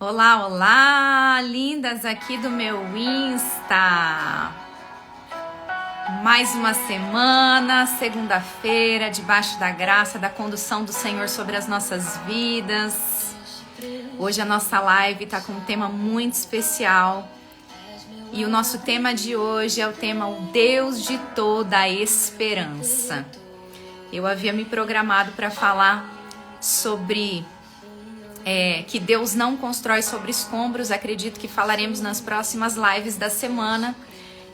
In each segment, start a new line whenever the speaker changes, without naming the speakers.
Olá, olá, lindas aqui do meu Insta. Mais uma semana, segunda-feira, debaixo da graça, da condução do Senhor sobre as nossas vidas. Hoje a nossa live está com um tema muito especial. E o nosso tema de hoje é o tema O Deus de Toda a Esperança. Eu havia me programado para falar sobre que Deus não constrói sobre escombros. Acredito que falaremos nas próximas lives da semana.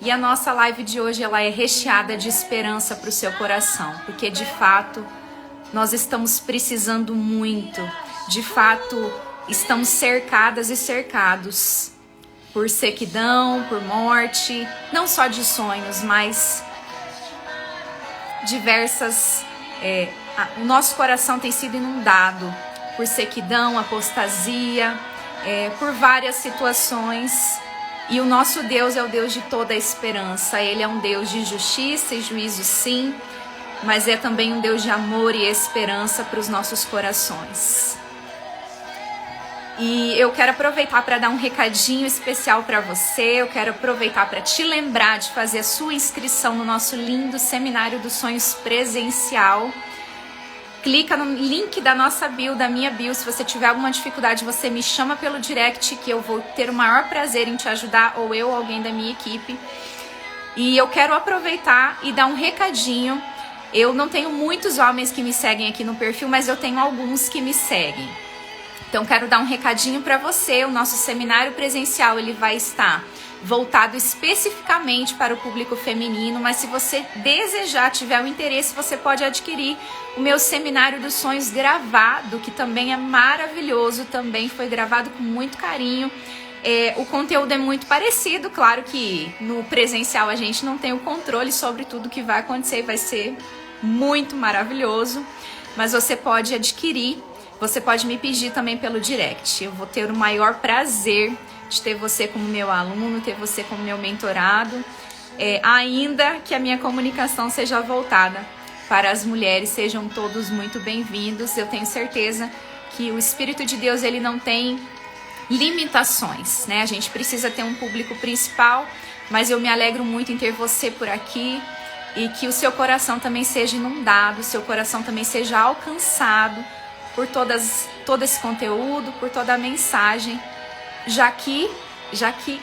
E a nossa live de hoje ela é recheada de esperança para o seu coração, porque de fato nós estamos precisando muito. De fato estamos cercadas e cercados por sequidão, por morte, não só de sonhos, mas diversas. O nosso coração tem sido inundado por sequidão, apostasia, por várias situações. E o nosso Deus é o Deus de toda a esperança. Ele é um Deus de justiça e juízo, sim, mas é também um Deus de amor e esperança para os nossos corações. E eu quero aproveitar para dar um recadinho especial para você. Eu quero aproveitar para te lembrar de fazer a sua inscrição no nosso lindo Seminário dos Sonhos presencial. Clica no link da nossa bio, da minha bio. Se você tiver alguma dificuldade, você me chama pelo direct, que eu vou ter o maior prazer em te ajudar, ou eu, ou alguém da minha equipe. E eu quero aproveitar e dar um recadinho. Eu não tenho muitos homens que me seguem aqui no perfil, mas eu tenho alguns que me seguem. Então quero dar um recadinho para você. O nosso seminário presencial ele vai estar voltado especificamente para o público feminino, mas se você desejar, tiver o interesse, você pode adquirir o meu Seminário dos Sonhos gravado, que também é maravilhoso, também foi gravado com muito carinho. O conteúdo é muito parecido, claro que no presencial a gente não tem o controle sobre tudo que vai acontecer, vai ser muito maravilhoso, mas você pode adquirir, você pode me pedir também pelo direct. Eu vou ter o maior prazer de ter você como meu aluno, ter você como meu mentorado, ainda que a minha comunicação seja voltada para as mulheres. Sejam todos muito bem-vindos. Eu tenho certeza que o Espírito de Deus ele não tem limitações, né? A gente precisa ter um público principal, mas eu me alegro muito em ter você por aqui e que o seu coração também seja inundado, o seu coração também seja alcançado por todo esse conteúdo, por toda a mensagem, já que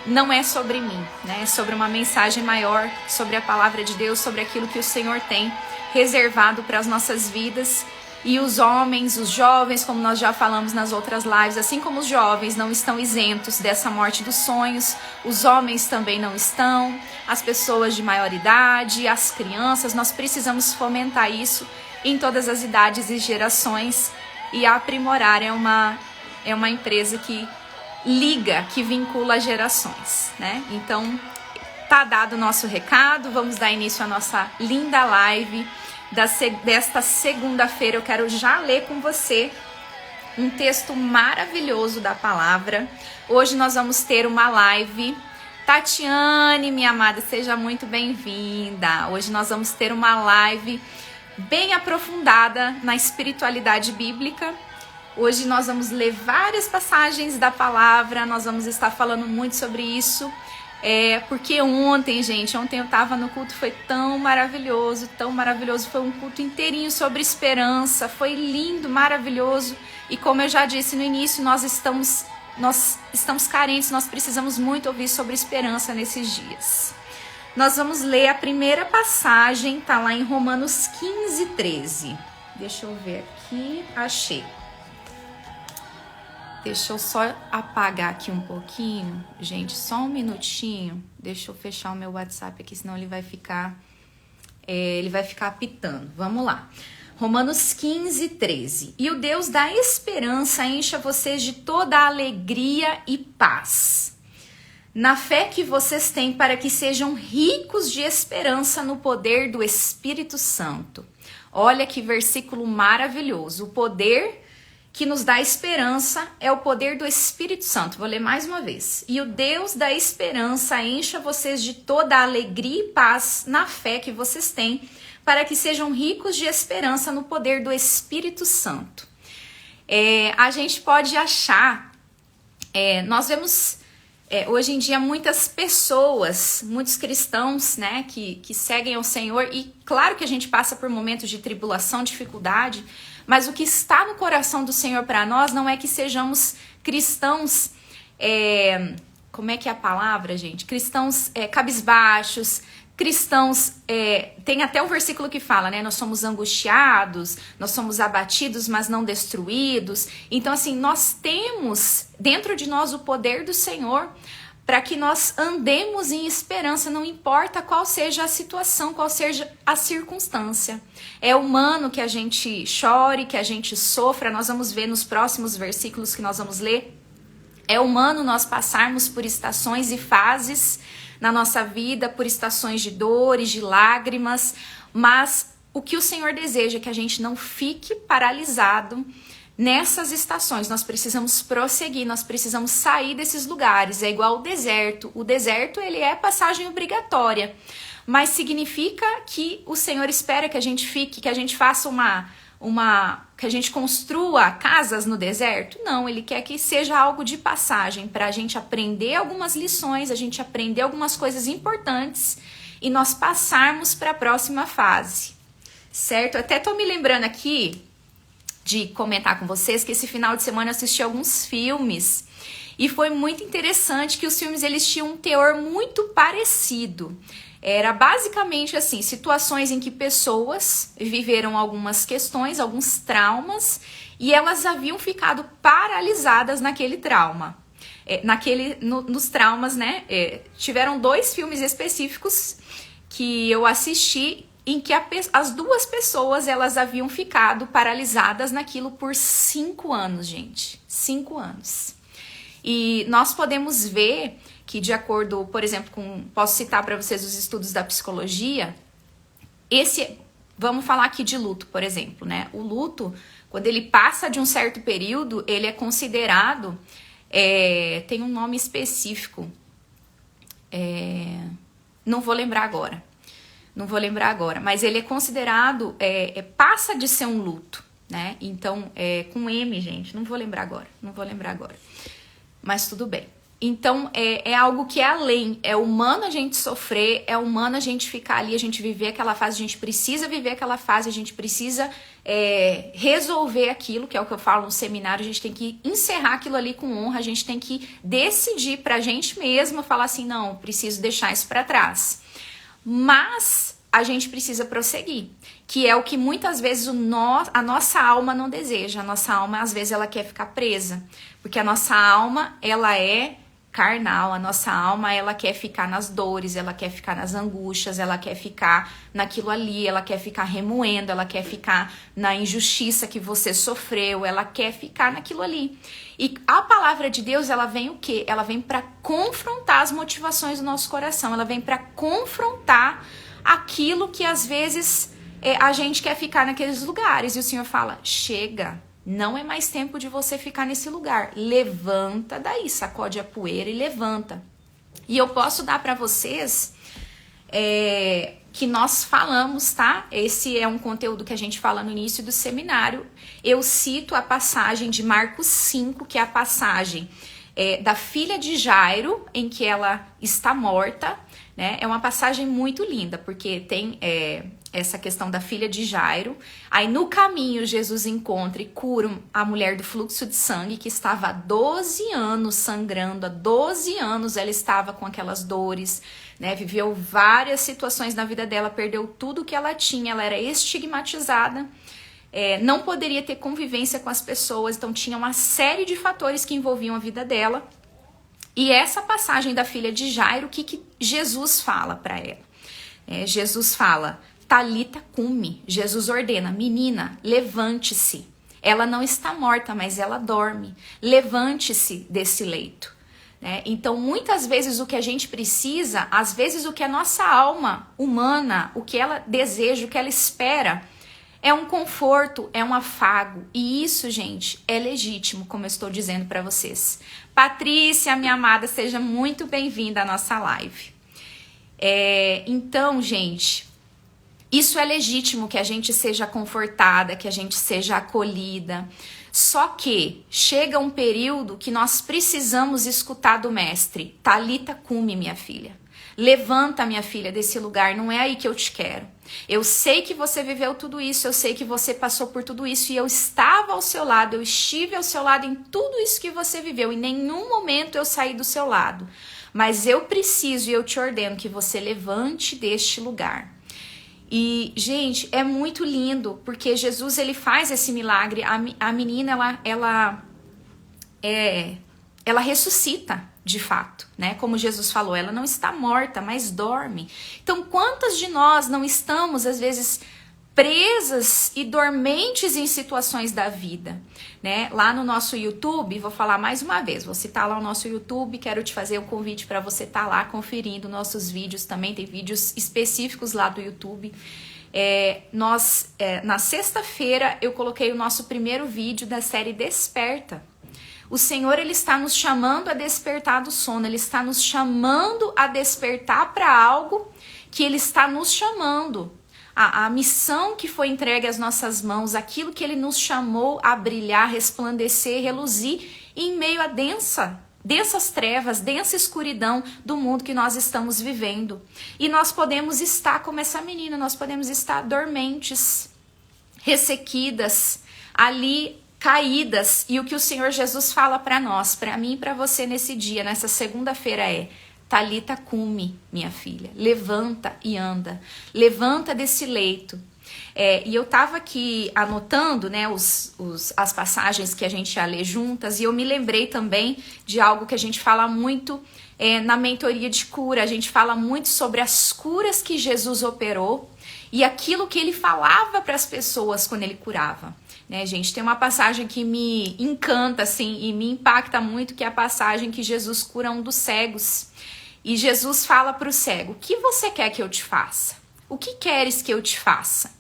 não é sobre mim, né? É sobre uma mensagem maior, sobre a palavra de Deus, sobre aquilo que o Senhor tem reservado para as nossas vidas. E os homens, os jovens, como nós já falamos nas outras lives, assim como os jovens não estão isentos dessa morte dos sonhos, os homens também não estão, as pessoas de maior idade, as crianças, nós precisamos fomentar isso em todas as idades e gerações. E a Aprimorar é uma empresa que liga, que vincula gerações, né? Então, tá dado o nosso recado. Vamos dar início à nossa linda live desta segunda-feira. Eu quero já ler com você um texto maravilhoso da palavra. Hoje nós vamos ter uma live. Tatiane, minha amada, seja muito bem-vinda. Hoje nós vamos ter uma live bem aprofundada na espiritualidade bíblica. Hoje nós vamos ler várias passagens da palavra, nós vamos estar falando muito sobre isso, porque ontem eu estava no culto, foi tão maravilhoso, foi um culto inteirinho sobre esperança, foi lindo, maravilhoso, e como eu já disse no início, nós estamos carentes, nós precisamos muito ouvir sobre esperança nesses dias. Nós vamos ler a primeira passagem, tá lá em Romanos 15, 13. Deixa eu ver aqui, achei. Deixa eu só apagar aqui um pouquinho, gente, só um minutinho. Deixa eu fechar o meu WhatsApp aqui, senão ele vai ficar apitando. Vamos lá. Romanos 15, 13. E o Deus da esperança encha vocês de toda a alegria e paz, na fé que vocês têm, para que sejam ricos de esperança no poder do Espírito Santo. Olha que versículo maravilhoso. O poder que nos dá esperança é o poder do Espírito Santo. Vou ler mais uma vez. E o Deus da esperança encha vocês de toda a alegria e paz na fé que vocês têm, para que sejam ricos de esperança no poder do Espírito Santo. A gente pode achar Nós vemos hoje em dia muitas pessoas, muitos cristãos, né, que seguem ao Senhor, e claro que a gente passa por momentos de tribulação, dificuldade, mas o que está no coração do Senhor para nós não é que sejamos cristãos, como é que é a palavra, gente? Cristãos cabisbaixos, cristãos, tem até um versículo que fala, né? Nós somos angustiados, nós somos abatidos, mas não destruídos. Então, assim, nós temos dentro de nós o poder do Senhor para que nós andemos em esperança, não importa qual seja a situação, qual seja a circunstância. É humano que a gente chore, que a gente sofra, nós vamos ver nos próximos versículos que nós vamos ler. É humano nós passarmos por estações e fases na nossa vida, por estações de dores, de lágrimas, mas o que o Senhor deseja é que a gente não fique paralisado nessas estações. Nós precisamos prosseguir, nós precisamos sair desses lugares. É igual o deserto. O deserto, ele é passagem obrigatória, mas significa que o Senhor espera que a gente fique, que a gente faça que a gente construa casas no deserto? Não, ele quer que seja algo de passagem, para a gente aprender algumas lições, a gente aprender algumas coisas importantes e nós passarmos para a próxima fase, certo? Eu até tô me lembrando aqui de comentar com vocês que esse final de semana eu assisti alguns filmes e foi muito interessante que os filmes eles tinham um teor muito parecido. Era basicamente assim, situações em que pessoas viveram algumas questões, alguns traumas, e elas haviam ficado paralisadas naquele trauma. Nos traumas, né? Tiveram 2 filmes específicos que eu assisti em que as 2 pessoas elas haviam ficado paralisadas naquilo por 5 anos, gente. 5 anos. E nós podemos ver que de acordo, por exemplo, posso citar para vocês os estudos da psicologia, vamos falar aqui de luto, por exemplo, né? O luto, quando ele passa de um certo período, ele é considerado, tem um nome específico, não vou lembrar agora, mas ele é considerado, passa de ser um luto, né? Então, com M, gente, não vou lembrar agora, mas tudo bem. Então, é algo que é além, é humano a gente sofrer, é humano a gente ficar ali, a gente viver aquela fase, a gente precisa viver aquela fase, a gente precisa resolver aquilo, que é o que eu falo no seminário, a gente tem que encerrar aquilo ali com honra, a gente tem que decidir pra gente mesma, falar assim, não, preciso deixar isso pra trás. Mas a gente precisa prosseguir, que é o que muitas vezes a nossa alma não deseja, a nossa alma às vezes ela quer ficar presa, porque a nossa alma ela é carnal, a nossa alma ela quer ficar nas dores, ela quer ficar nas angústias, ela quer ficar naquilo ali, ela quer ficar remoendo, ela quer ficar na injustiça que você sofreu, ela quer ficar naquilo ali. E a palavra de Deus, ela vem o quê? Ela vem para confrontar as motivações do nosso coração, ela vem para confrontar aquilo que às vezes a gente quer ficar naqueles lugares. E o Senhor fala, chega, não é mais tempo de você ficar nesse lugar. Levanta daí, sacode a poeira e levanta. E eu posso dar para vocês que nós falamos, tá? Esse é um conteúdo que a gente fala no início do seminário. Eu cito a passagem de Marcos 5, que é a passagem da filha de Jairo, em que ela está morta, né? É uma passagem muito linda, porque tem essa questão da filha de Jairo. Aí no caminho Jesus encontra e cura a mulher do fluxo de sangue, que estava há 12 anos sangrando, há 12 anos ela estava com aquelas dores, né? Viveu várias situações na vida dela, perdeu tudo que ela tinha, ela era estigmatizada, não poderia ter convivência com as pessoas, então tinha uma série de fatores que envolviam a vida dela. E essa passagem da filha de Jairo, o que Jesus fala para ela? Jesus fala, Talita cumi. Jesus ordena, menina, levante-se. Ela não está morta, mas ela dorme. Levante-se desse leito. Então, muitas vezes o que a gente precisa, às vezes o que a nossa alma humana, o que ela deseja, o que ela espera, é um conforto, é um afago. E isso, gente, é legítimo, como eu estou dizendo para vocês. Patrícia, minha amada, seja muito bem-vinda à nossa live. Então, gente, isso é legítimo, que a gente seja confortada, que a gente seja acolhida. Só que chega um período que nós precisamos escutar do mestre. Talita cumi, minha filha. Levanta, minha filha, desse lugar, não é aí que eu te quero. Eu sei que você viveu tudo isso, eu sei que você passou por tudo isso e eu estava ao seu lado, eu estive ao seu lado em tudo isso que você viveu. Em nenhum momento eu saí do seu lado. Mas eu preciso e eu te ordeno que você levante deste lugar. E, gente, é muito lindo, porque Jesus, ele faz esse milagre. A menina, ela ressuscita, de fato, né? Como Jesus falou, ela não está morta, mas dorme. Então, quantas de nós não estamos, às vezes, presas e dormentes em situações da vida, né? Lá no nosso YouTube, vou falar mais uma vez, vou citar lá o nosso YouTube, quero te fazer um convite para você estar lá conferindo nossos vídeos também, tem vídeos específicos lá do YouTube. Na sexta-feira eu coloquei o nosso primeiro vídeo da série Desperta. O Senhor, ele está nos chamando a despertar do sono, ele está nos chamando a despertar para algo que ele está nos chamando. A missão que foi entregue às nossas mãos, aquilo que ele nos chamou a brilhar, resplandecer, reluzir em meio a densas trevas, densa escuridão do mundo que nós estamos vivendo. E nós podemos estar como essa menina, nós podemos estar dormentes, ressequidas, ali caídas. E o que o Senhor Jesus fala para nós, para mim e para você nesse dia, nessa segunda-feira é: Talita cumi, minha filha, levanta e anda, levanta desse leito. E eu tava aqui anotando, né, as passagens que a gente ia ler juntas, e eu me lembrei também de algo que a gente fala muito na mentoria de cura. A gente fala muito sobre as curas que Jesus operou e aquilo que ele falava para as pessoas quando ele curava. Né, gente, tem uma passagem que me encanta assim e me impacta muito, que é a passagem que Jesus cura um dos cegos. E Jesus fala para o cego: o que você quer que eu te faça? O que queres que eu te faça?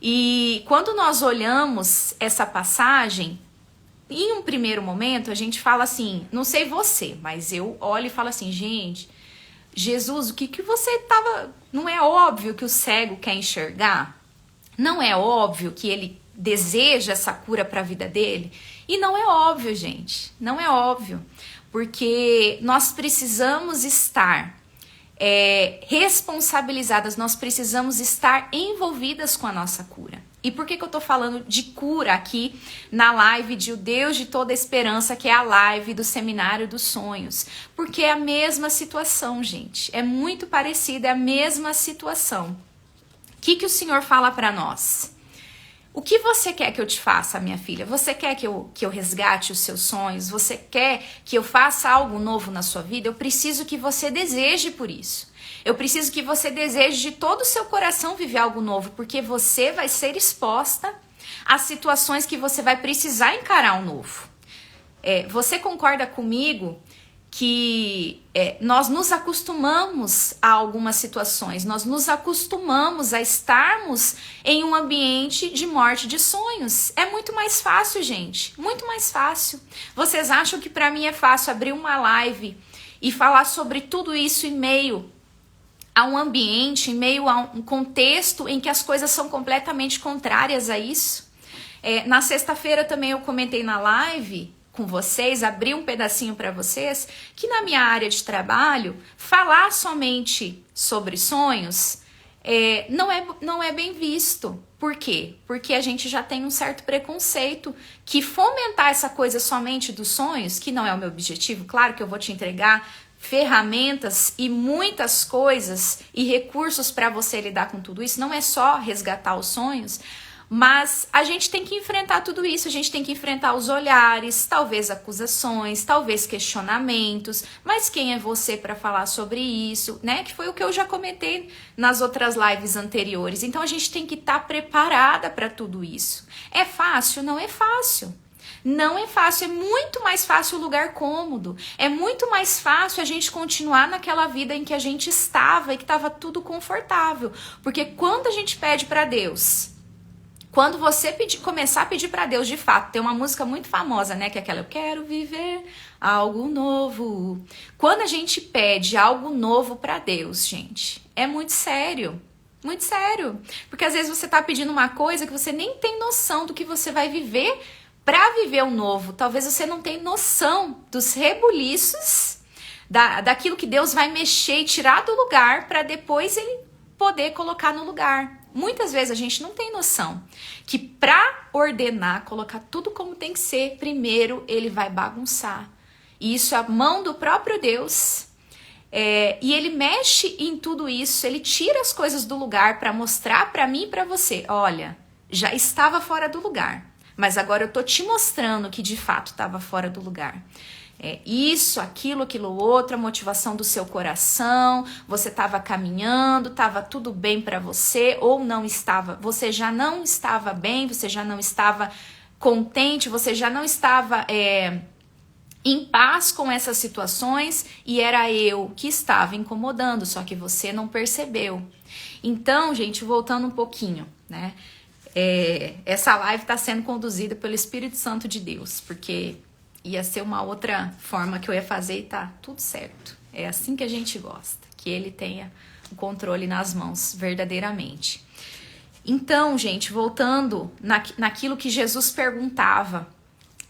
E quando nós olhamos essa passagem, em um primeiro momento a gente fala assim, não sei você, mas eu olho e falo assim: gente, Jesus, o que você tava... Não é óbvio que o cego quer enxergar? Não é óbvio que ele deseja essa cura para a vida dele? E não é óbvio, gente, não é óbvio. Porque nós precisamos estar responsabilizadas, nós precisamos estar envolvidas com a nossa cura. E por que eu tô falando de cura aqui na live de O Deus de Toda Esperança, que é a live do Seminário dos Sonhos? Porque é a mesma situação, gente. É muito parecida, é a mesma situação. O que o Senhor fala para nós? O que você quer que eu te faça, minha filha? Você quer que eu resgate os seus sonhos? Você quer que eu faça algo novo na sua vida? Eu preciso que você deseje por isso. Eu preciso que você deseje de todo o seu coração viver algo novo, porque você vai ser exposta a situações que você vai precisar encarar um novo. Você concorda comigo que nós nos acostumamos a algumas situações, nós nos acostumamos a estarmos em um ambiente de morte de sonhos. É muito mais fácil, gente, muito mais fácil. Vocês acham que para mim é fácil abrir uma live e falar sobre tudo isso em meio a um ambiente, em meio a um contexto em que as coisas são completamente contrárias a isso? Na sexta-feira também eu comentei na live com vocês, abrir um pedacinho para vocês, que na minha área de falar somente sobre sonhos não é bem visto. Por quê? Porque a gente já tem um certo preconceito que fomentar essa coisa somente dos sonhos, que não é o meu objetivo. Claro que eu vou te entregar ferramentas e muitas coisas e recursos para você lidar com tudo isso. Não é só resgatar os sonhos, mas a gente tem que enfrentar tudo isso, a gente tem que enfrentar os olhares, talvez acusações, talvez questionamentos, mas quem é você para falar sobre isso, né? Que foi o que eu já comentei nas outras lives anteriores. Então a gente tem que estar preparada para tudo isso. É fácil? Não é fácil. Não é fácil, é muito mais fácil o lugar cômodo. É muito mais fácil a gente continuar naquela vida em que a gente estava e que estava tudo confortável. Porque quando a gente pede para Deus... Quando você começar a pedir para Deus de fato, tem uma música muito famosa, né? Que é aquela: eu quero viver algo novo. Quando a gente pede algo novo para Deus, gente, é muito sério. Muito sério. Porque às vezes você tá pedindo uma coisa que você nem tem noção do que você vai viver para viver o novo, talvez você não tenha noção dos rebuliços, daquilo que Deus vai mexer e tirar do lugar para depois ele poder colocar no lugar. Muitas vezes a gente não tem noção que para ordenar, colocar tudo como tem que ser, primeiro ele vai bagunçar. E isso é a mão do próprio Deus. E ele mexe em tudo isso, ele tira as coisas do lugar para mostrar para mim e para você. Olha, já estava fora do lugar, mas agora eu tô te mostrando que de fato estava fora do lugar. Isso, aquilo outro, a motivação do seu coração, você estava caminhando, estava tudo bem para você ou não estava, você já não estava bem, você já não estava contente, você já não estava em paz com essas situações e era eu que estava incomodando, só que você não percebeu. Então, gente, voltando um pouquinho, né? Essa live está sendo conduzida pelo Espírito Santo de Deus, porque ia ser uma outra forma que eu ia fazer e tá tudo certo. É assim que a gente gosta, que ele tenha o controle nas mãos verdadeiramente. Então, gente, voltando naquilo que Jesus perguntava,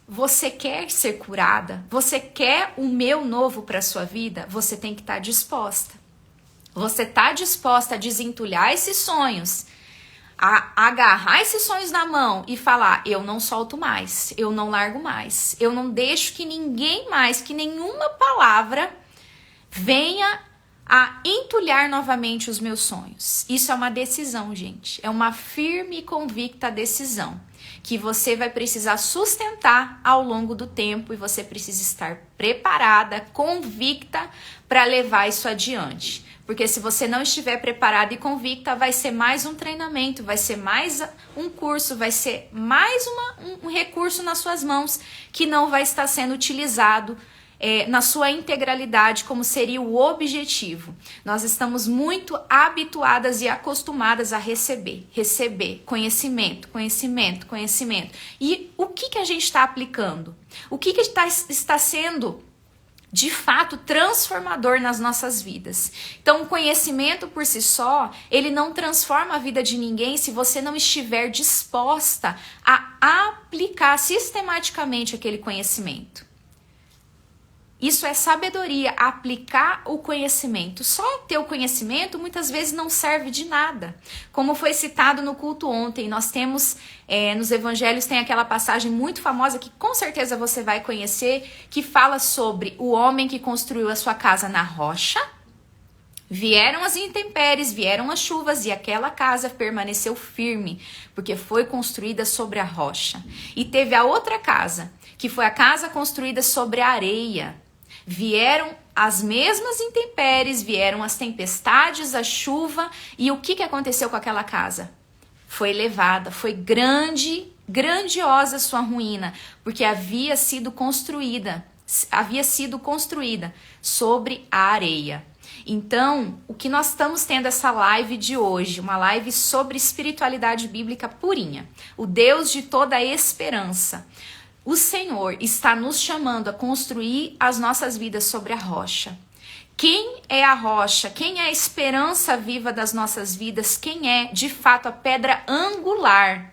você quer ser curada? Você quer o meu novo para sua vida? Você tem que estar disposta. Você está disposta a desentulhar esses sonhos, a agarrar esses sonhos na mão e falar, eu não solto mais, eu não largo mais, eu não deixo que ninguém mais, que nenhuma palavra venha a entulhar novamente os meus sonhos. Isso é uma decisão, gente, é uma firme e convicta decisão que você vai precisar sustentar ao longo do tempo e você precisa estar preparada, convicta para levar isso adiante. Porque se você não estiver preparada e convicta, vai ser mais um treinamento, vai ser mais um curso, vai ser mais um recurso nas suas mãos que não vai estar sendo utilizado na sua integralidade, como seria o objetivo. Nós estamos muito habituadas e acostumadas a receber conhecimento. E o que a gente está aplicando? O que está sendo de fato transformador nas nossas vidas? Então, o conhecimento por si só, ele não transforma a vida de ninguém se você não estiver disposta a aplicar sistematicamente aquele conhecimento. Isso é sabedoria, aplicar o conhecimento. Só ter o conhecimento muitas vezes não serve de nada. Como foi citado no culto ontem, nós temos, nos evangelhos tem aquela passagem muito famosa que com certeza você vai conhecer, que fala sobre o homem que construiu a sua casa na rocha. Vieram as intempéries, vieram as chuvas e aquela casa permaneceu firme, porque foi construída sobre a rocha. E teve a outra casa, que foi a casa construída sobre a areia. Vieram as mesmas intempéries, vieram as tempestades, a chuva, e o que aconteceu com aquela casa? Foi levada, foi grandiosa sua ruína, porque havia sido construída sobre a areia. Então, o que nós estamos tendo essa live de hoje, uma live sobre espiritualidade bíblica purinha, o Deus de toda a esperança. O Senhor está nos chamando a construir as nossas vidas sobre a rocha. Quem é a rocha? Quem é a esperança viva das nossas vidas? Quem é, de fato, a pedra angular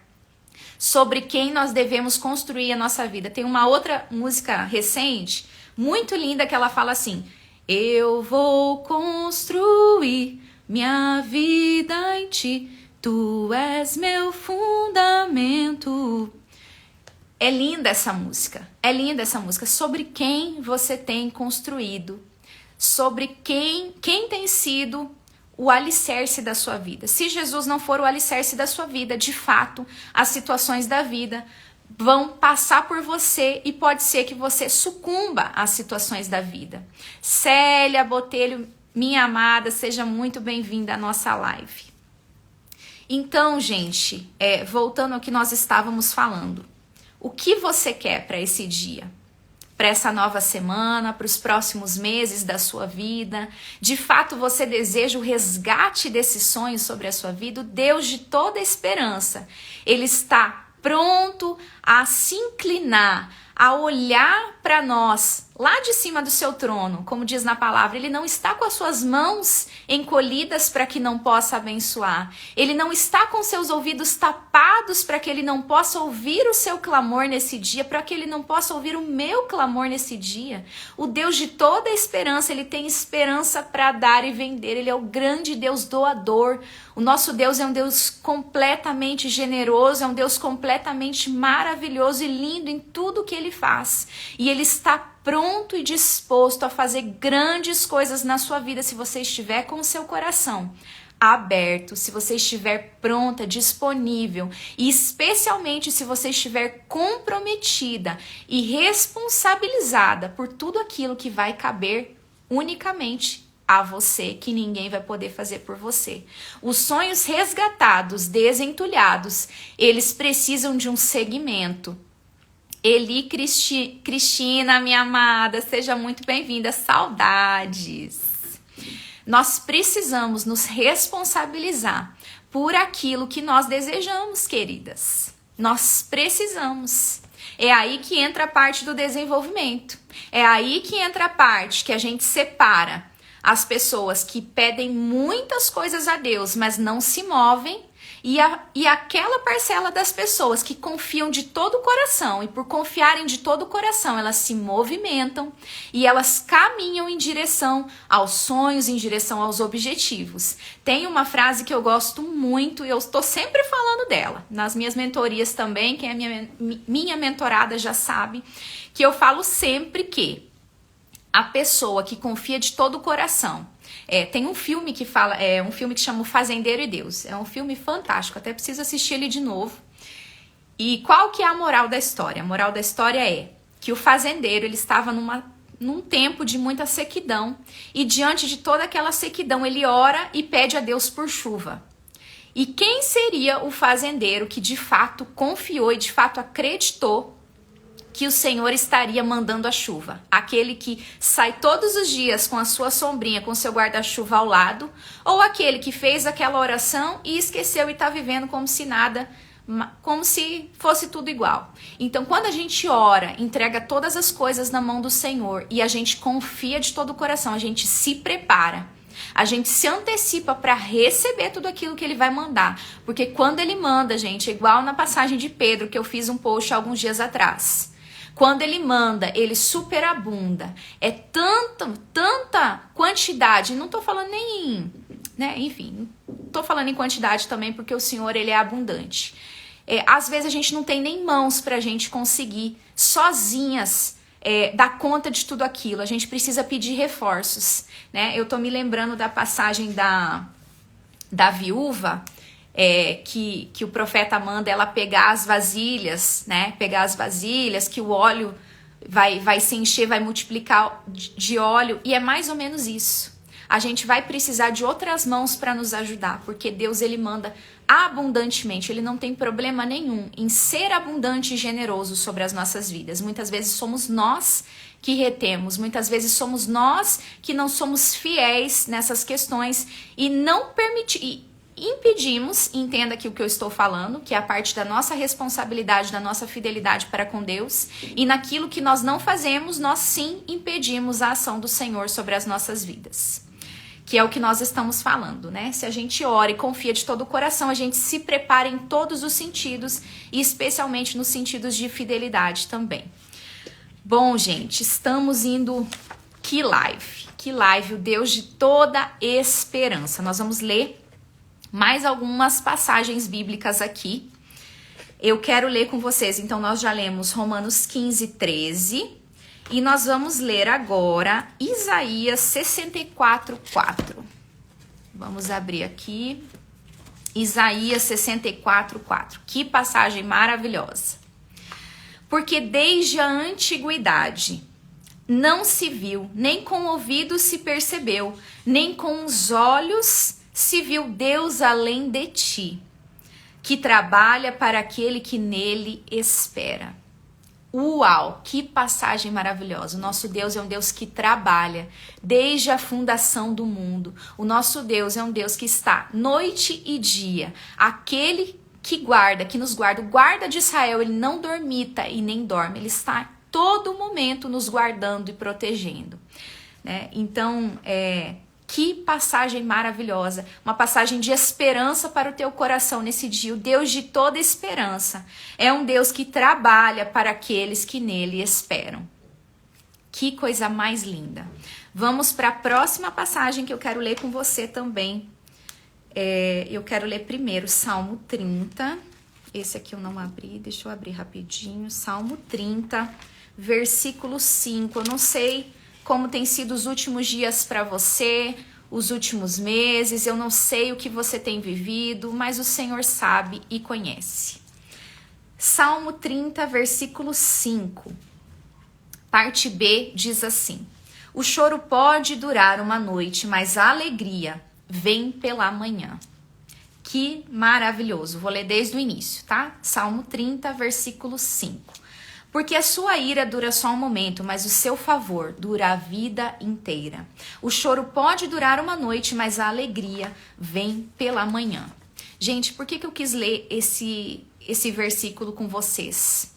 sobre quem nós devemos construir a nossa vida? Tem uma outra música recente, muito linda, que ela fala assim: eu vou construir minha vida em ti, tu és meu fundamento. É linda essa música, sobre quem você tem construído, sobre quem tem sido o alicerce da sua vida. Se Jesus não for o alicerce da sua vida, de fato, as situações da vida vão passar por você e pode ser que você sucumba às situações da vida. Célia Botelho, minha amada, seja muito bem-vinda à nossa live. Então, gente, voltando ao que nós estávamos falando. O que você quer para esse dia? Para essa nova semana, para os próximos meses da sua vida? De fato, você deseja o resgate desses sonhos sobre a sua vida? O Deus de toda esperança, Ele está pronto a se inclinar, a olhar para nós, lá de cima do seu trono, como diz na palavra. Ele não está com as suas mãos encolhidas para que não possa abençoar. Ele não está com seus ouvidos tapados para que ele não possa ouvir o seu clamor nesse dia, para que ele não possa ouvir o meu clamor nesse dia. O Deus de toda a esperança, ele tem esperança para dar e vender. Ele é o grande Deus doador. O nosso Deus é um Deus completamente generoso, é um Deus completamente maravilhoso e lindo em tudo que ele faz. E ele está pronto e disposto a fazer grandes coisas na sua vida se você estiver com o seu coração aberto, se você estiver pronta, disponível e especialmente se você estiver comprometida e responsabilizada por tudo aquilo que vai caber unicamente a você, que ninguém vai poder fazer por você. Os sonhos resgatados, desentulhados, eles precisam de um segmento. Eli Cristina, minha amada, seja muito bem-vinda. Saudades. Nós precisamos nos responsabilizar por aquilo que nós desejamos, queridas. Nós precisamos. É aí que entra a parte do desenvolvimento. É aí que entra a parte que a gente separa as pessoas que pedem muitas coisas a Deus, mas não se movem, e aquela parcela das pessoas que confiam de todo o coração, e por confiarem de todo o coração, elas se movimentam e elas caminham em direção aos sonhos, em direção aos objetivos. Tem uma frase que eu gosto muito e eu estou sempre falando dela, nas minhas mentorias também, quem é minha mentorada já sabe, que eu falo sempre que a pessoa que confia de todo o coração. Tem um filme que fala, um filme que chama O Fazendeiro e Deus. É um filme fantástico, até preciso assistir ele de novo. E qual que é a moral da história? A moral da história é que o fazendeiro, ele estava num tempo de muita sequidão. E diante de toda aquela sequidão, ele ora e pede a Deus por chuva. E quem seria o fazendeiro que de fato confiou e de fato acreditou que o Senhor estaria mandando a chuva? Aquele que sai todos os dias com a sua sombrinha, com o seu guarda-chuva ao lado, ou aquele que fez aquela oração e esqueceu e está vivendo como se nada, como se fosse tudo igual? Então, quando a gente ora, entrega todas as coisas na mão do Senhor e a gente confia de todo o coração, a gente se prepara, a gente se antecipa para receber tudo aquilo que ele vai mandar. Porque quando ele manda, gente, é igual na passagem de Pedro, que eu fiz um post alguns dias atrás. Quando ele manda, ele superabunda. É tanta quantidade. Não tô falando nem, enfim, tô falando em quantidade também porque o Senhor, ele é abundante. Às vezes a gente não tem nem mãos pra gente conseguir sozinhas dar conta de tudo aquilo. A gente precisa pedir reforços, né? Eu tô me lembrando da passagem da viúva, que o profeta manda ela pegar as vasilhas, né? Pegar as vasilhas, que o óleo vai se encher, vai multiplicar de óleo. E é mais ou menos isso. A gente vai precisar de outras mãos para nos ajudar, porque Deus, ele manda abundantemente. Ele não tem problema nenhum em ser abundante e generoso sobre as nossas vidas. Muitas vezes somos nós que retemos, muitas vezes somos nós que não somos fiéis nessas questões e não impedimos, entenda aqui o que eu estou falando, que é a parte da nossa responsabilidade, da nossa fidelidade para com Deus, e naquilo que nós não fazemos, nós sim impedimos a ação do Senhor sobre as nossas vidas. Que é o que nós estamos falando, né? Se a gente ora e confia de todo o coração, a gente se prepara em todos os sentidos, e especialmente nos sentidos de fidelidade também. Bom, gente, estamos indo... Que live, o Deus de toda esperança. Nós vamos ler mais algumas passagens bíblicas aqui. Eu quero ler com vocês, então nós já lemos Romanos 15, 13. E nós vamos ler agora Isaías 64, 4. Vamos abrir aqui. Isaías 64, 4. Que passagem maravilhosa. Porque desde a antiguidade não se viu, nem com o ouvido se percebeu, nem com os olhos se viu Deus além de ti, que trabalha para aquele que nele espera. Uau, que passagem maravilhosa. O nosso Deus é um Deus que trabalha desde a fundação do mundo. O nosso Deus é um Deus que está noite e dia. Aquele que guarda, que nos guarda, o guarda de Israel, ele não dormita e nem dorme. Ele está todo momento nos guardando e protegendo, né? Então, que passagem maravilhosa, uma passagem de esperança para o teu coração nesse dia. O Deus de toda esperança é um Deus que trabalha para aqueles que nele esperam. Que coisa mais linda. Vamos para a próxima passagem que eu quero ler com você também. Eu quero ler primeiro Salmo 30. Esse aqui eu não abri, deixa eu abrir rapidinho. Salmo 30, versículo 5. Eu não sei como tem sido os últimos dias para você, os últimos meses, eu não sei o que você tem vivido, mas o Senhor sabe e conhece. Salmo 30, versículo 5, parte B, diz assim: o choro pode durar uma noite, mas a alegria vem pela manhã. Que maravilhoso, vou ler desde o início, tá? Salmo 30, versículo 5. Porque a sua ira dura só um momento, mas o seu favor dura a vida inteira. O choro pode durar uma noite, mas a alegria vem pela manhã. Gente, por que eu quis ler esse versículo com vocês?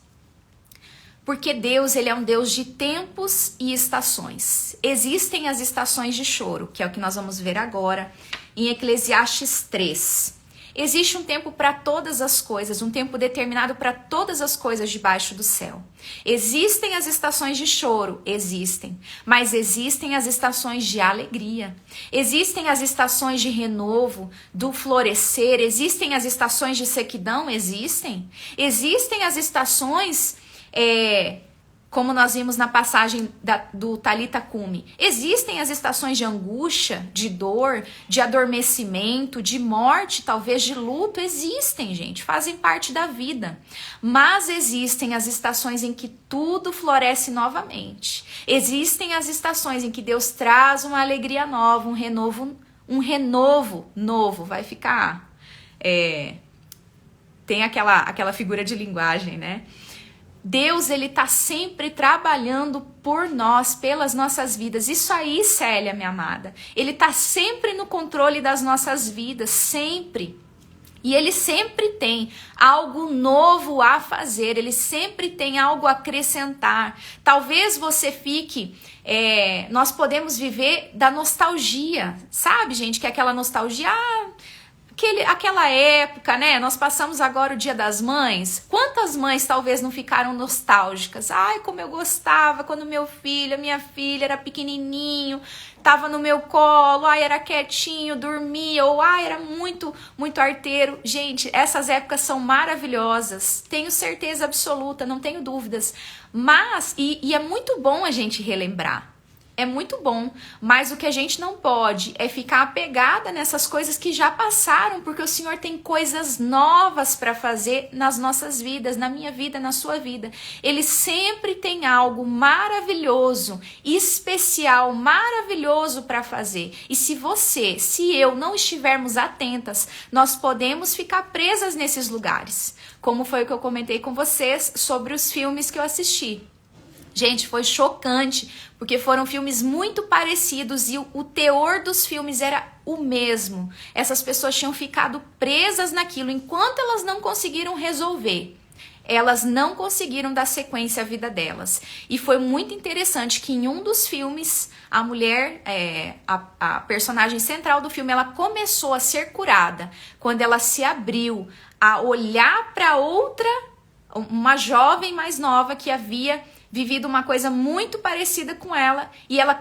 Porque Deus, ele é um Deus de tempos e estações. Existem as estações de choro, que é o que nós vamos ver agora, em Eclesiastes 3. Existe um tempo para todas as coisas, um tempo determinado para todas as coisas debaixo do céu. Existem as estações de choro, existem, mas existem as estações de alegria. Existem as estações de renovo, do florescer, existem as estações de sequidão, existem. Existem as estações, como nós vimos na passagem do Talita Cumi, existem as estações de angústia, de dor, de adormecimento, de morte, talvez de luto, existem, gente, fazem parte da vida. Mas existem as estações em que tudo floresce novamente. Existem as estações em que Deus traz uma alegria nova, um renovo novo, vai ficar... Tem aquela figura de linguagem, né? Deus, ele tá sempre trabalhando por nós, pelas nossas vidas. Isso aí, Célia, minha amada. Ele tá sempre no controle das nossas vidas, sempre. E ele sempre tem algo novo a fazer, ele sempre tem algo a acrescentar. Talvez você fique... nós podemos viver da nostalgia, sabe, gente? Que é aquela nostalgia... aquela época, né? Nós passamos agora o Dia das Mães. Quantas mães talvez não ficaram nostálgicas? Ai, como eu gostava quando meu filho, minha filha era pequenininho, tava no meu colo, ai, era quietinho, dormia, ou ai, era muito, muito arteiro. Gente, essas épocas são maravilhosas. Tenho certeza absoluta, não tenho dúvidas. Mas, e é muito bom a gente relembrar. É muito bom, mas o que a gente não pode é ficar apegada nessas coisas que já passaram, porque o Senhor tem coisas novas para fazer nas nossas vidas, na minha vida, na sua vida. Ele sempre tem algo maravilhoso, especial, maravilhoso para fazer. E se eu não estivermos atentas, nós podemos ficar presas nesses lugares, como foi o que eu comentei com vocês sobre os filmes que eu assisti. Gente, foi chocante, porque foram filmes muito parecidos e o teor dos filmes era o mesmo. Essas pessoas tinham ficado presas naquilo enquanto elas não conseguiram resolver. Elas não conseguiram dar sequência à vida delas. E foi muito interessante que em um dos filmes, a mulher, a personagem central do filme, ela começou a ser curada quando ela se abriu a olhar para uma jovem mais nova que havia vivido uma coisa muito parecida com ela, e a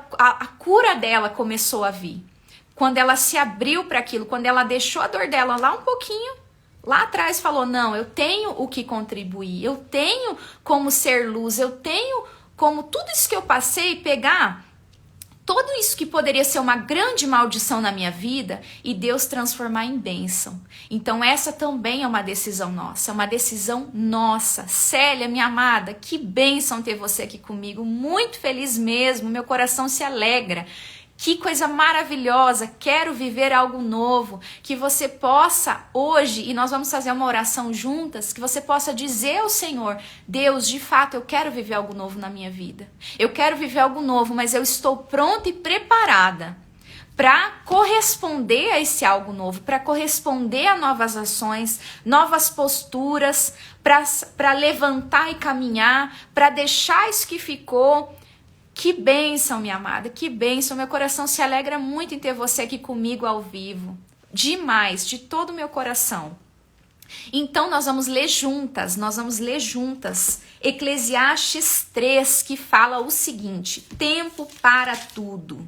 cura dela começou a vir. Quando ela se abriu para aquilo, quando ela deixou a dor dela lá um pouquinho, lá atrás falou, não, eu tenho o que contribuir, eu tenho como ser luz, eu tenho como tudo isso que eu passei pegar, tudo isso que poderia ser uma grande maldição na minha vida e Deus transformar em bênção. Então essa também é uma decisão nossa, é uma decisão nossa. Célia, minha amada, que bênção ter você aqui comigo, muito feliz mesmo, meu coração se alegra. Que coisa maravilhosa, quero viver algo novo, que você possa hoje, e nós vamos fazer uma oração juntas, que você possa dizer ao Senhor, Deus, de fato, eu quero viver algo novo na minha vida. Eu quero viver algo novo, mas eu estou pronta e preparada para corresponder a esse algo novo, para corresponder a novas ações, novas posturas, para levantar e caminhar, para deixar isso que ficou. Que bênção, minha amada, que bênção. Meu coração se alegra muito em ter você aqui comigo ao vivo. Demais, de todo o meu coração. Então nós vamos ler juntas, Eclesiastes 3, que fala o seguinte: tempo para tudo.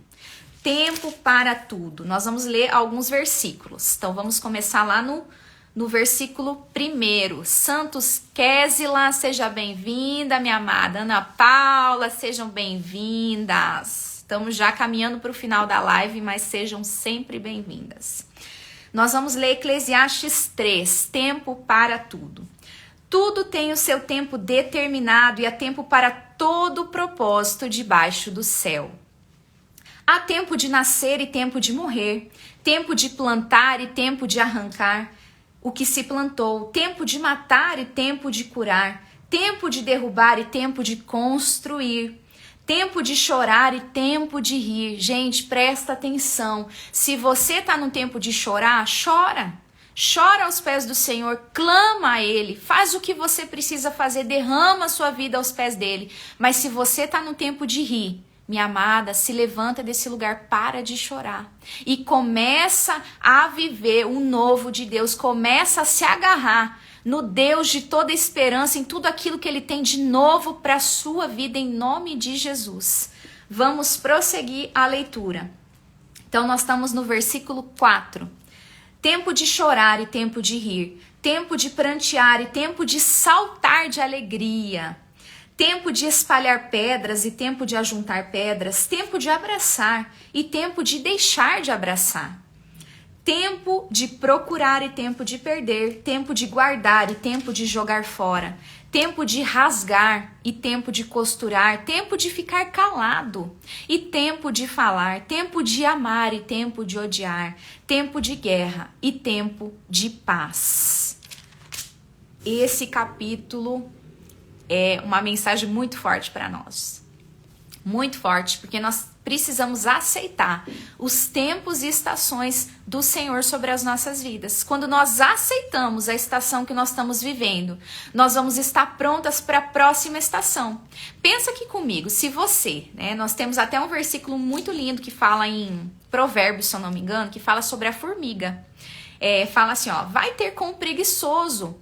Tempo para tudo. Nós vamos ler alguns versículos. Então vamos começar lá no versículo 1. Santos Kézila, seja bem-vinda, minha amada. Ana Paula, sejam bem-vindas. Estamos já caminhando para o final da live, mas sejam sempre bem-vindas. Nós vamos ler Eclesiastes 3, tempo para tudo. Tudo tem o seu tempo determinado e há tempo para todo propósito debaixo do céu. Há tempo de nascer e tempo de morrer, tempo de plantar e tempo de arrancar o que se plantou, tempo de matar e tempo de curar, tempo de derrubar e tempo de construir, tempo de chorar e tempo de rir. Gente, presta atenção. Se você tá no tempo de chorar, chora. Chora aos pés do Senhor, clama a Ele, faz o que você precisa fazer, derrama a sua vida aos pés dEle. Mas se você tá no tempo de rir, minha amada, se levanta desse lugar, para de chorar e começa a viver o novo de Deus, começa a se agarrar no Deus de toda esperança, em tudo aquilo que Ele tem de novo para a sua vida, em nome de Jesus. Vamos prosseguir a leitura. Então nós estamos no versículo 4. Tempo de chorar e tempo de rir, tempo de prantear e tempo de saltar de alegria. Tempo de espalhar pedras e tempo de ajuntar pedras, tempo de abraçar e tempo de deixar de abraçar. Tempo de procurar e tempo de perder, tempo de guardar e tempo de jogar fora. Tempo de rasgar e tempo de costurar, tempo de ficar calado e tempo de falar, tempo de amar e tempo de odiar, tempo de guerra e tempo de paz. Esse capítulo é uma mensagem muito forte para nós. Muito forte, porque nós precisamos aceitar os tempos e estações do Senhor sobre as nossas vidas. Quando nós aceitamos a estação que nós estamos vivendo, nós vamos estar prontas para a próxima estação. Pensa aqui comigo, se você, nós temos até um versículo muito lindo que fala em Provérbios, se eu não me engano, que fala sobre a formiga. Fala assim, vai ter com o preguiçoso...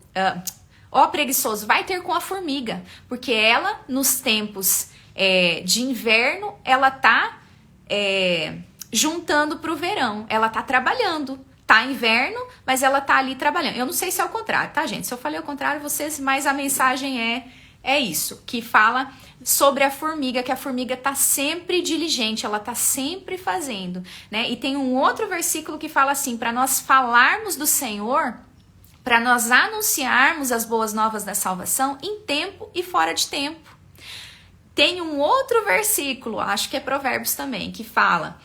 Ó preguiçoso, vai ter com a formiga, porque ela, nos tempos de inverno, ela tá juntando para o verão, ela tá trabalhando, tá inverno, mas ela tá ali trabalhando. Eu não sei se é o contrário, tá, gente? Se eu falei o contrário, vocês, mas a mensagem é isso, que fala sobre a formiga, que a formiga tá sempre diligente, ela tá sempre fazendo, né? E tem um outro versículo que fala assim, para nós falarmos do Senhor, para nós anunciarmos as boas novas da salvação em tempo e fora de tempo. Tem um outro versículo, acho que é Provérbios também, que fala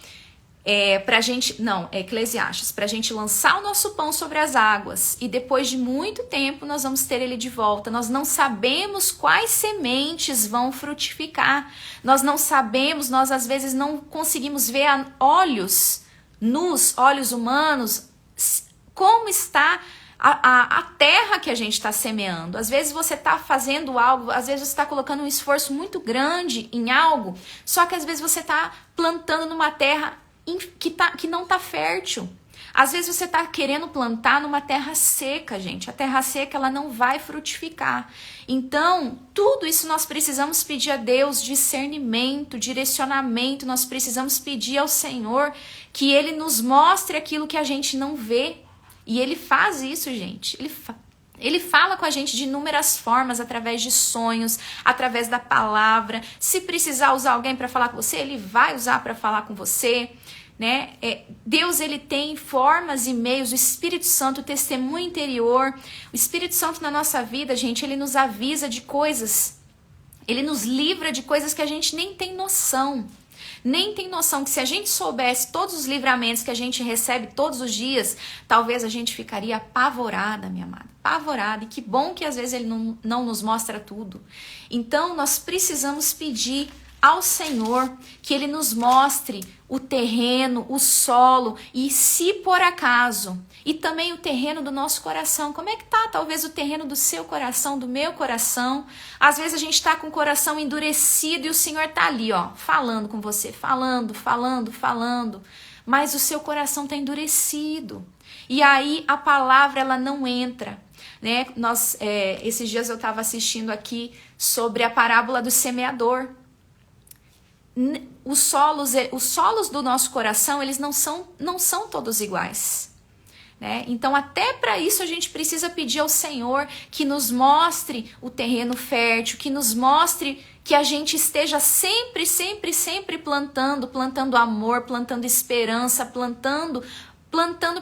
pra gente, não, é Eclesiastes, pra gente lançar o nosso pão sobre as águas e depois de muito tempo nós vamos ter ele de volta. Nós não sabemos quais sementes vão frutificar. Nós não sabemos, nós às vezes não conseguimos ver a olhos nus, olhos humanos, como está a terra que a gente está semeando. Às vezes você está fazendo algo, às vezes você está colocando um esforço muito grande em algo, só que às vezes você está plantando numa terra que não está fértil. Às vezes você está querendo plantar numa terra seca, gente. A terra seca, ela não vai frutificar. Então, tudo isso nós precisamos pedir a Deus, discernimento, direcionamento. Nós precisamos pedir ao Senhor que Ele nos mostre aquilo que a gente não vê. E Ele faz isso, gente. Ele fala com a gente de inúmeras formas, através de sonhos, através da palavra. Se precisar usar alguém para falar com você, Ele vai usar para falar com você, né? Deus, Ele tem formas e meios. O Espírito Santo, o testemunho interior. O Espírito Santo na nossa vida, gente, Ele nos avisa de coisas. Ele nos livra de coisas que a gente nem tem noção. Nem tem noção que se a gente soubesse todos os livramentos que a gente recebe todos os dias, talvez a gente ficaria apavorada, minha amada. Apavorada. E que bom que às vezes Ele não nos mostra tudo. Então, nós precisamos pedir ao Senhor que Ele nos mostre o terreno, o solo e se por acaso, e também o terreno do nosso coração. Como é que tá? Talvez o terreno do seu coração, do meu coração. Às vezes a gente tá com o coração endurecido e o Senhor tá ali, ó, falando com você, falando. Mas o seu coração tá endurecido. E aí a palavra, ela não entra, né? Esses dias eu estava assistindo aqui sobre a parábola do semeador. Os solos do nosso coração, eles não são todos iguais, né? Então até para isso a gente precisa pedir ao Senhor que nos mostre o terreno fértil, que nos mostre que a gente esteja sempre plantando amor, plantando esperança, plantando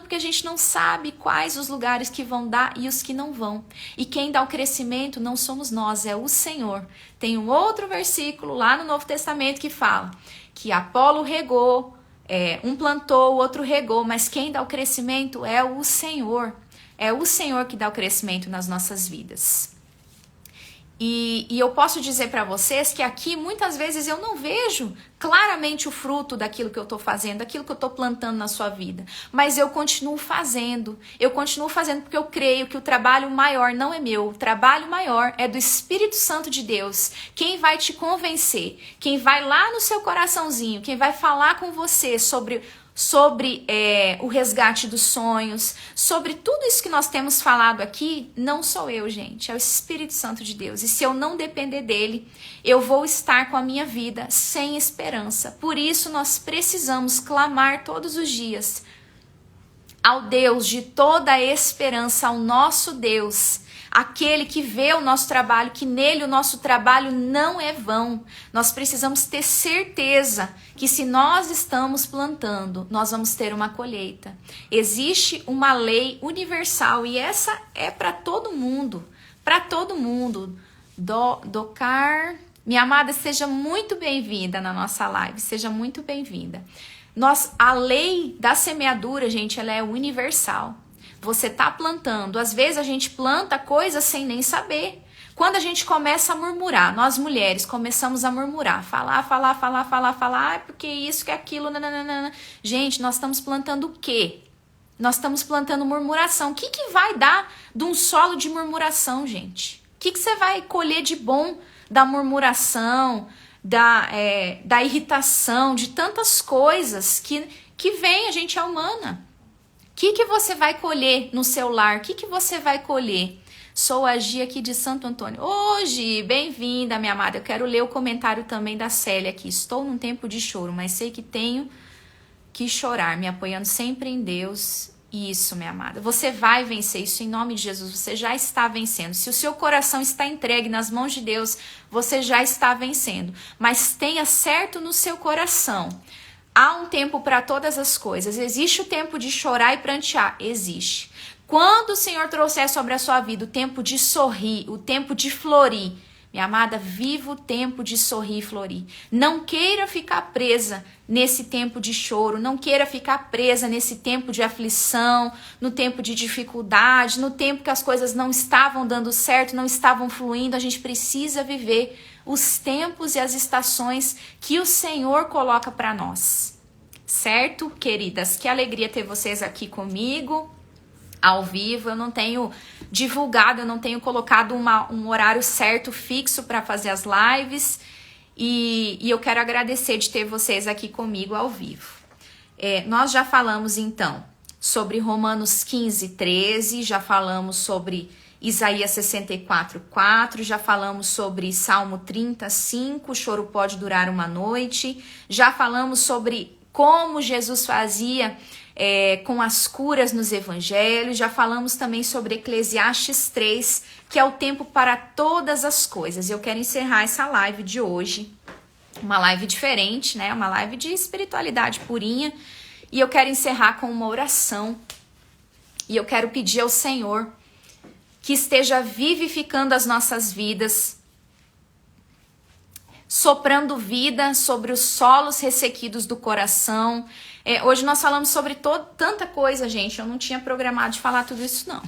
porque a gente não sabe quais os lugares que vão dar e os que não vão. E quem dá o crescimento não somos nós, é o Senhor. Tem um outro versículo lá no Novo Testamento que fala que Apolo regou, um plantou, o outro regou, mas quem dá o crescimento é o Senhor. É o Senhor que dá o crescimento nas nossas vidas. E eu posso dizer para vocês que aqui muitas vezes eu não vejo claramente o fruto daquilo que eu estou fazendo, daquilo que eu estou plantando na sua vida. Mas eu continuo fazendo. Porque eu creio que o trabalho maior não é meu. O trabalho maior é do Espírito Santo de Deus. Quem vai te convencer, quem vai lá no seu coraçãozinho, quem vai falar com você sobre o resgate dos sonhos, sobre tudo isso que nós temos falado aqui, não sou eu, gente, é o Espírito Santo de Deus. E se eu não depender dele, eu vou estar com a minha vida sem esperança. Por isso nós precisamos clamar todos os dias ao Deus de toda a esperança, ao nosso Deus, aquele que vê o nosso trabalho, que nele o nosso trabalho não é vão. Nós precisamos ter certeza que se nós estamos plantando, nós vamos ter uma colheita. Existe uma lei universal e essa é para todo mundo, para todo mundo. Docar, minha amada, seja muito bem-vinda na nossa live, seja muito bem-vinda. A lei da semeadura, gente, ela é universal. Você tá plantando. Às vezes a gente planta coisas sem nem saber. Quando a gente começa a murmurar, nós mulheres começamos a murmurar, falar, porque isso, que aquilo, nananana. Gente, nós estamos plantando o quê? Nós estamos plantando murmuração. O que vai dar de um solo de murmuração, gente? O que você vai colher de bom da murmuração, da irritação, de tantas coisas que vem, a gente é humana. O que você vai colher no seu lar? O que você vai colher? Sou a Gia aqui de Santo Antônio. Hoje, bem-vinda, minha amada. Eu quero ler o comentário também da Célia aqui. Estou num tempo de choro, mas sei que tenho que chorar, me apoiando sempre em Deus. Isso, minha amada. Você vai vencer isso em nome de Jesus. Você já está vencendo. Se o seu coração está entregue nas mãos de Deus, você já está vencendo. Mas tenha certo no seu coração. Há um tempo para todas as coisas. Existe o tempo de chorar e prantear? Existe. Quando o Senhor trouxer sobre a sua vida o tempo de sorrir, o tempo de florir, minha amada, viva o tempo de sorrir e florir. Não queira ficar presa nesse tempo de choro, não queira ficar presa nesse tempo de aflição, no tempo de dificuldade, no tempo que as coisas não estavam dando certo, não estavam fluindo. A gente precisa viver os tempos e as estações que o Senhor coloca para nós. Certo, queridas? Que alegria ter vocês aqui comigo, ao vivo. Eu não tenho divulgado, eu não tenho colocado um horário certo, fixo para fazer as lives. E eu quero agradecer de ter vocês aqui comigo ao vivo. Nós já falamos, então, sobre Romanos 15, 13, já falamos sobre Isaías 64:4, já falamos sobre Salmo 35, o choro pode durar uma noite, já falamos sobre como Jesus fazia com as curas nos evangelhos, já falamos também sobre Eclesiastes 3, que é o tempo para todas as coisas. Eu quero encerrar essa live de hoje, uma live diferente, né? Uma live de espiritualidade purinha, e eu quero encerrar com uma oração, e eu quero pedir ao Senhor que esteja vivificando as nossas vidas, soprando vida sobre os solos ressequidos do coração. Hoje nós falamos sobre tanta coisa, gente. Eu não tinha programado de falar tudo isso, não.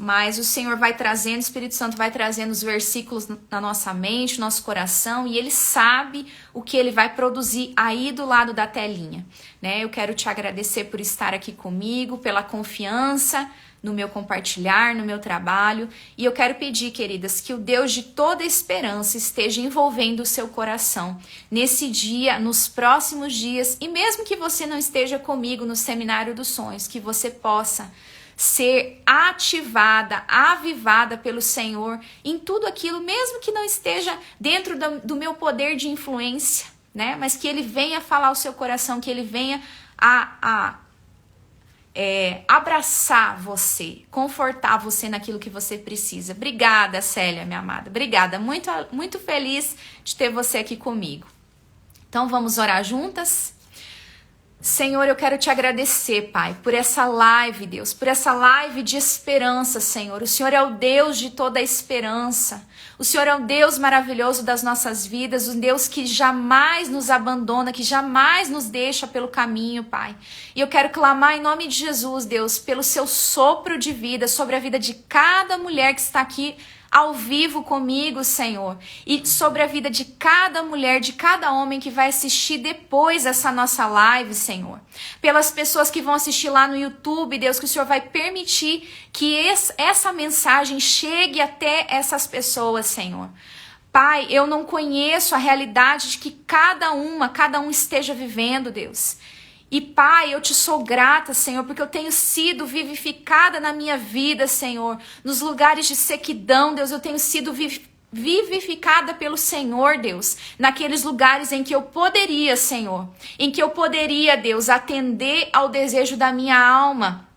mas o Senhor vai trazendo, o Espírito Santo vai trazendo os versículos na nossa mente, no nosso coração, e Ele sabe o que Ele vai produzir aí do lado da telinha, né? Eu quero te agradecer por estar aqui comigo, pela confiança no meu compartilhar, no meu trabalho, e eu quero pedir, queridas, que o Deus de toda esperança esteja envolvendo o seu coração nesse dia, nos próximos dias, e mesmo que você não esteja comigo no Seminário dos Sonhos, que você possa ser ativada, avivada pelo Senhor em tudo aquilo, mesmo que não esteja dentro do meu poder de influência, né? Mas que Ele venha falar ao seu coração, que Ele venha abraçar você, confortar você naquilo que você precisa. Obrigada, Célia, minha amada. Obrigada, muito, muito feliz de ter você aqui comigo. Então vamos orar juntas? Senhor, eu quero te agradecer, Pai, por essa live, Deus, por essa live de esperança, Senhor. O Senhor é o Deus de toda a esperança. O Senhor é um Deus maravilhoso das nossas vidas, um Deus que jamais nos abandona, que jamais nos deixa pelo caminho, Pai. E eu quero clamar em nome de Jesus, Deus, pelo seu sopro de vida sobre a vida de cada mulher que está aqui ao vivo comigo, Senhor, e sobre a vida de cada mulher, de cada homem que vai assistir depois essa nossa live, Senhor. Pelas pessoas que vão assistir lá no YouTube, Deus, que o Senhor vai permitir que essa mensagem chegue até essas pessoas, Senhor. Pai, eu não conheço a realidade de que cada um esteja vivendo, Deus. E Pai, eu te sou grata, Senhor, porque eu tenho sido vivificada na minha vida, Senhor. Nos lugares de sequidão, Deus, eu tenho sido vivificada pelo Senhor, Deus. Naqueles lugares em que eu poderia, Senhor, em que eu poderia, Deus, atender ao desejo da minha alma.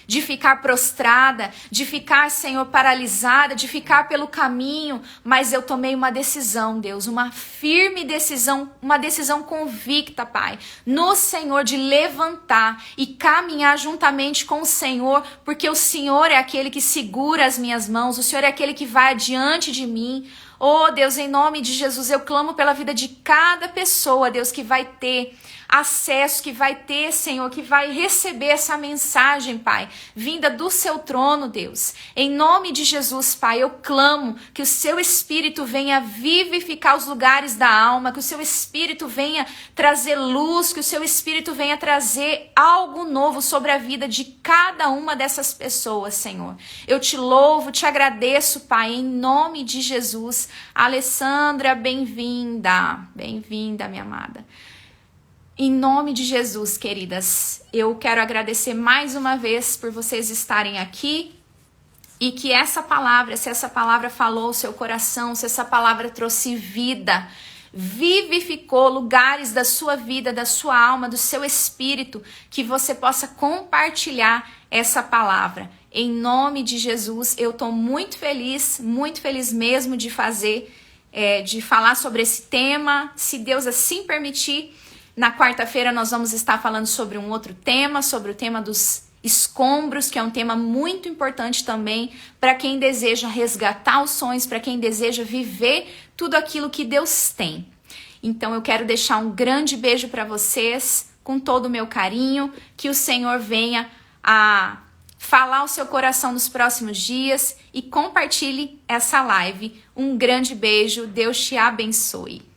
De ficar prostrada, de ficar, Senhor, paralisada, de ficar pelo caminho, mas eu tomei uma decisão, Deus, uma firme decisão, uma decisão convicta, Pai, no Senhor, de levantar e caminhar juntamente com o Senhor, porque o Senhor é aquele que segura as minhas mãos, o Senhor é aquele que vai adiante de mim. Oh, Deus, em nome de Jesus, eu clamo pela vida de cada pessoa, Deus, que vai ter acesso, que vai ter, Senhor, que vai receber essa mensagem, Pai, vinda do seu trono, Deus. Em nome de Jesus, Pai, eu clamo que o seu Espírito venha vivificar os lugares da alma, que o seu Espírito venha trazer luz, que o seu Espírito venha trazer algo novo sobre a vida de cada uma dessas pessoas, Senhor. Eu te louvo, te agradeço, Pai, em nome de Jesus. Alessandra, bem-vinda. Bem-vinda, minha amada. Em nome de Jesus, queridas, eu quero agradecer mais uma vez por vocês estarem aqui e que essa palavra, se essa palavra falou o seu coração, se essa palavra trouxe vida, vivificou lugares da sua vida, da sua alma, do seu espírito, que você possa compartilhar essa palavra. Em nome de Jesus, eu estou muito feliz mesmo de falar sobre esse tema, se Deus assim permitir. Na quarta-feira nós vamos estar falando sobre um outro tema, sobre o tema dos escombros, que é um tema muito importante também para quem deseja resgatar os sonhos, para quem deseja viver tudo aquilo que Deus tem. Então eu quero deixar um grande beijo para vocês, com todo o meu carinho, que o Senhor venha a falar ao seu coração nos próximos dias e compartilhe essa live. Um grande beijo, Deus te abençoe.